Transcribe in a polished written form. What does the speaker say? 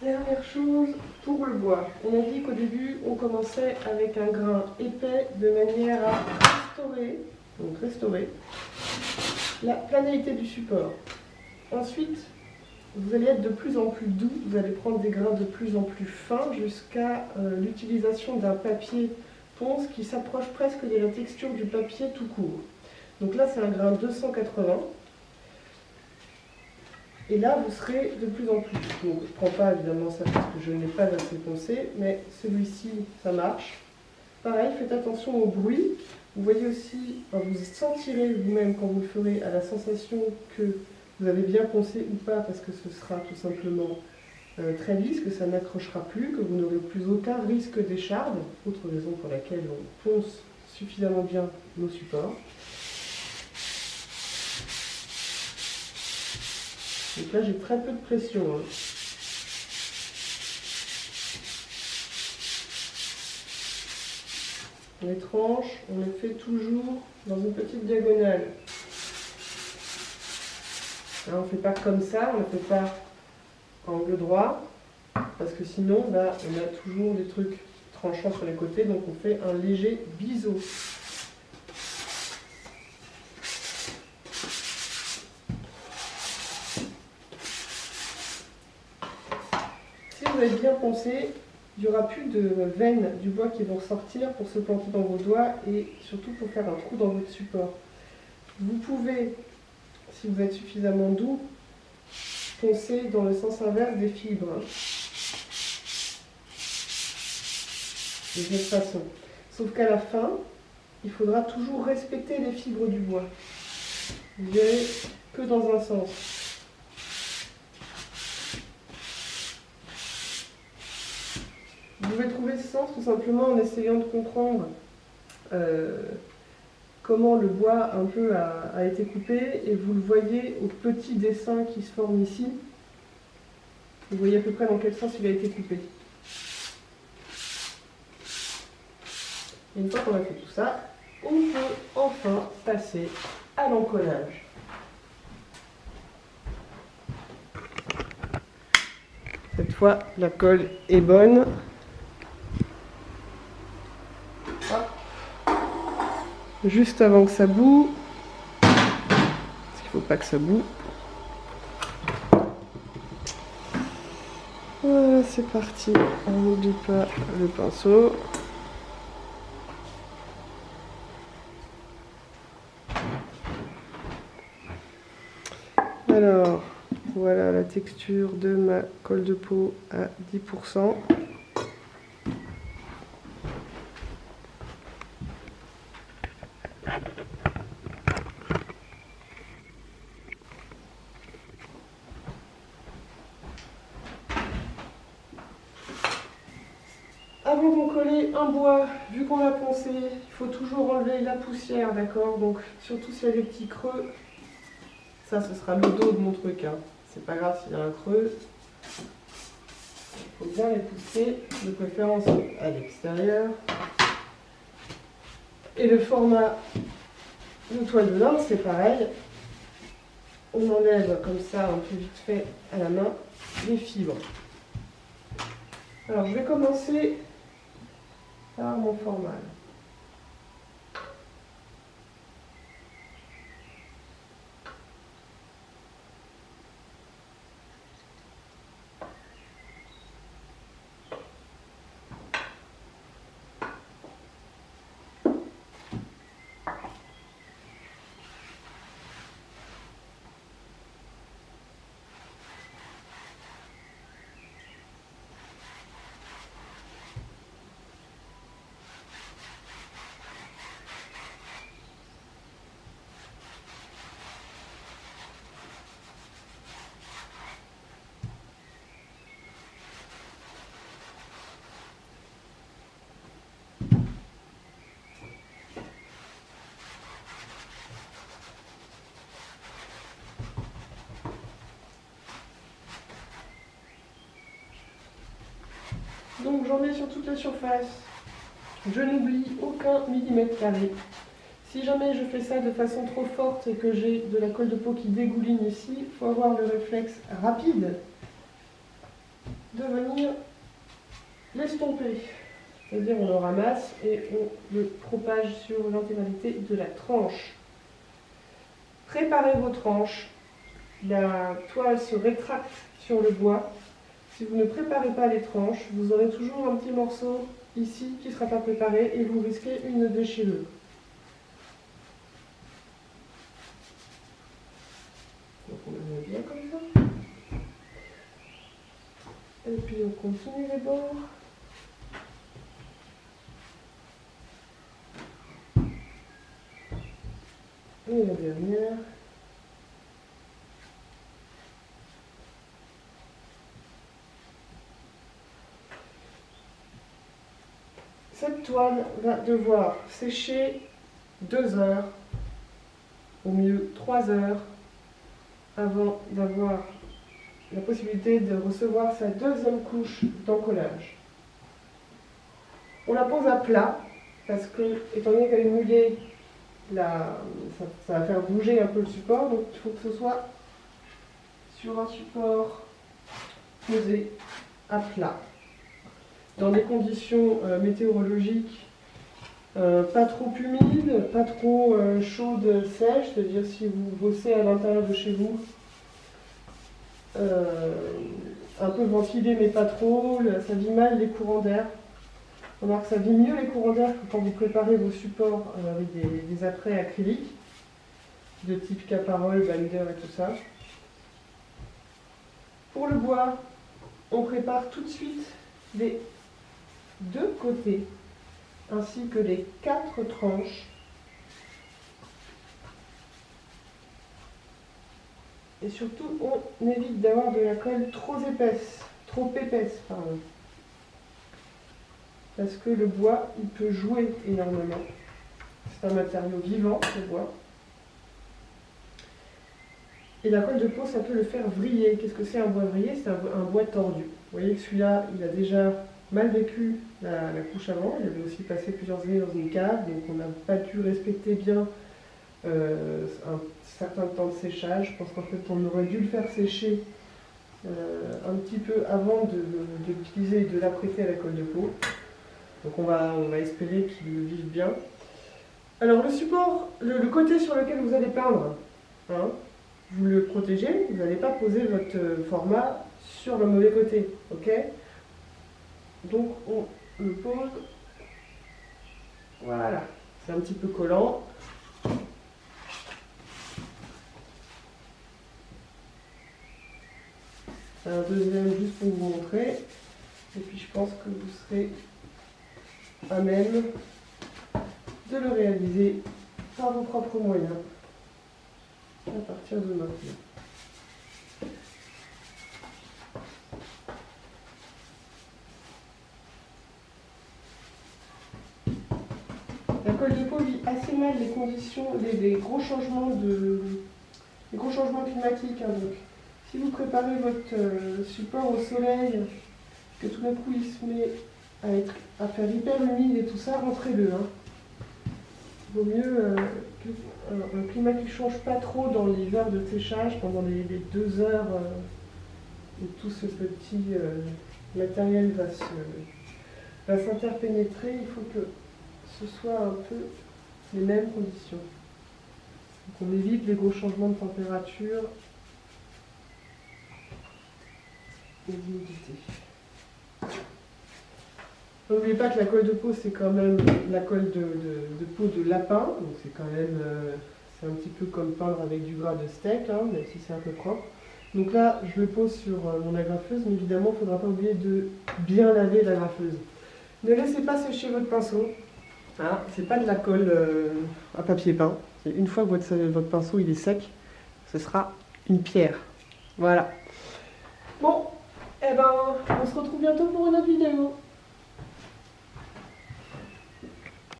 Dernière chose pour le bois. On a dit qu'au début, on commençait avec un grain épais de manière à restaurer la planéité du support. Ensuite, vous allez être de plus en plus doux, vous allez prendre des grains de plus en plus fins jusqu'à l'utilisation d'un papier ponce qui s'approche presque de la texture du papier tout court. Donc là, c'est un grain 280. Et là, vous serez de plus en plus. Donc, je ne prends pas évidemment ça parce que je n'ai pas assez poncé, mais celui-ci, ça marche. Pareil, faites attention au bruit. Vous voyez aussi, vous sentirez vous-même quand vous le ferez à la sensation que vous avez bien poncé ou pas, parce que ce sera tout simplement très lisse, que ça n'accrochera plus, que vous n'aurez plus aucun risque d'écharde, autre raison pour laquelle on ponce suffisamment bien nos supports. Donc là, j'ai très peu de pression. Les tranches, on les fait toujours dans une petite diagonale. Là, on ne fait pas comme ça, on ne fait pas angle droit, parce que sinon, là, on a toujours des trucs tranchants sur les côtés, donc on fait un léger biseau. Si vous avez bien poncé, il n'y aura plus de veines du bois qui vont sortir pour se planter dans vos doigts et surtout pour faire un trou dans votre support. Vous pouvez, si vous êtes suffisamment doux, poncer dans le sens inverse des fibres. De cette façon. Sauf qu'à la fin, il faudra toujours respecter les fibres du bois. Vous verrez que dans un sens. Vous pouvez trouver ce sens tout simplement en essayant de comprendre comment le bois un peu a été coupé, et vous le voyez au petit dessin qui se forme ici. Vous voyez à peu près dans quel sens il a été coupé. Et une fois qu'on a fait tout ça, on peut enfin passer à l'encollage. Cette fois, la colle est bonne. Hop. Juste avant que ça boue, parce qu'il ne faut pas que ça boue. Voilà, c'est parti. On n'oublie pas le pinceau. Alors, voilà la texture de ma colle de peau à 10%. Avant d'encoller un bois, vu qu'on l'a poncé, il faut toujours enlever la poussière, d'accord? Donc, surtout s'il y a des petits creux, ça ce sera le dos de mon truc, hein. C'est pas grave s'il y a un creux. Il faut bien les pousser, de préférence à l'extérieur. Et le format de toile de lin, c'est pareil. On enlève comme ça, un peu vite fait à la main, les fibres. Alors, je vais commencer par mon format. Donc j'en mets sur toute la surface. Je n'oublie aucun millimètre carré. Si jamais je fais ça de façon trop forte et que j'ai de la colle de peau qui dégouline ici, il faut avoir le réflexe rapide de venir l'estomper. C'est-à-dire on le ramasse et on le propage sur l'intégralité de la tranche. Préparez vos tranches. La toile se rétracte sur le bois. Si vous ne préparez pas les tranches, vous aurez toujours un petit morceau ici qui ne sera pas préparé et vous risquez une déchirure. Donc on le met bien comme ça. Et puis on continue les bords. Et la dernière. Cette toile va devoir sécher 2 heures, au mieux 3 heures, avant d'avoir la possibilité de recevoir sa deuxième couche d'encollage. On la pose à plat, parce que, étant donné qu'elle est mouillée, ça va faire bouger un peu le support, donc il faut que ce soit sur un support posé à plat. Dans des conditions météorologiques pas trop humides, pas trop chaudes, sèches, c'est-à-dire si vous bossez à l'intérieur de chez vous, un peu ventilé mais pas trop, ça vit mal les courants d'air. On remarque que ça vit mieux les courants d'air que quand vous préparez vos supports avec des apprêts acryliques, de type Caparol, Binder et tout ça. Pour le bois, on prépare tout de suite les 2 côtés, ainsi que les 4 tranches. Et surtout, on évite d'avoir de la colle trop épaisse, pardon. Parce que le bois, il peut jouer énormément. C'est un matériau vivant, le bois. Et la colle de peau, ça peut le faire vriller. Qu'est-ce que c'est un bois vrillé? C'est un bois tordu. Vous voyez que celui-là, il a déjà mal vécu la couche avant. Il avait aussi passé plusieurs années dans une cave, donc on n'a pas pu respecter bien un certain temps de séchage. Je pense qu'en fait, on aurait dû le faire sécher un petit peu avant de l'utiliser et de l'apprêter à la colle de peau. Donc on va espérer qu'il le vive bien. Alors le support, le côté sur lequel vous allez peindre, hein, vous le protégez, vous n'allez pas poser votre format sur le mauvais côté, ok? Donc on le pose, voilà, c'est un petit peu collant. Un deuxième juste pour vous montrer, et puis je pense que vous serez à même de le réaliser par vos propres moyens à partir de maintenant. La colle de peau vit assez mal les conditions, les gros changements climatiques. Hein, donc, si vous préparez votre support au soleil, que tout d'un coup il se met à faire hyper humide et tout ça, rentrez-le. Hein. Vaut mieux un climat qui ne change pas trop dans les heures de séchage, pendant les 2 heures où tout ce petit matériel va s'interpénétrer. Il faut que ce soit un peu les mêmes conditions. Donc on évite les gros changements de température et d'humidité. N'oubliez pas que la colle de peau, c'est quand même la colle de peau de lapin, donc c'est quand même, c'est un petit peu comme peindre avec du gras de steak, hein, même si c'est un peu propre. Donc là, je le pose sur mon agrafeuse, mais évidemment, il ne faudra pas oublier de bien laver l'agrafeuse. Ne laissez pas sécher votre pinceau. Hein, c'est pas de la colle à papier peint. Une fois que votre pinceau il est sec, ce sera une pierre. Voilà. Bon, eh ben, on se retrouve bientôt pour une autre vidéo.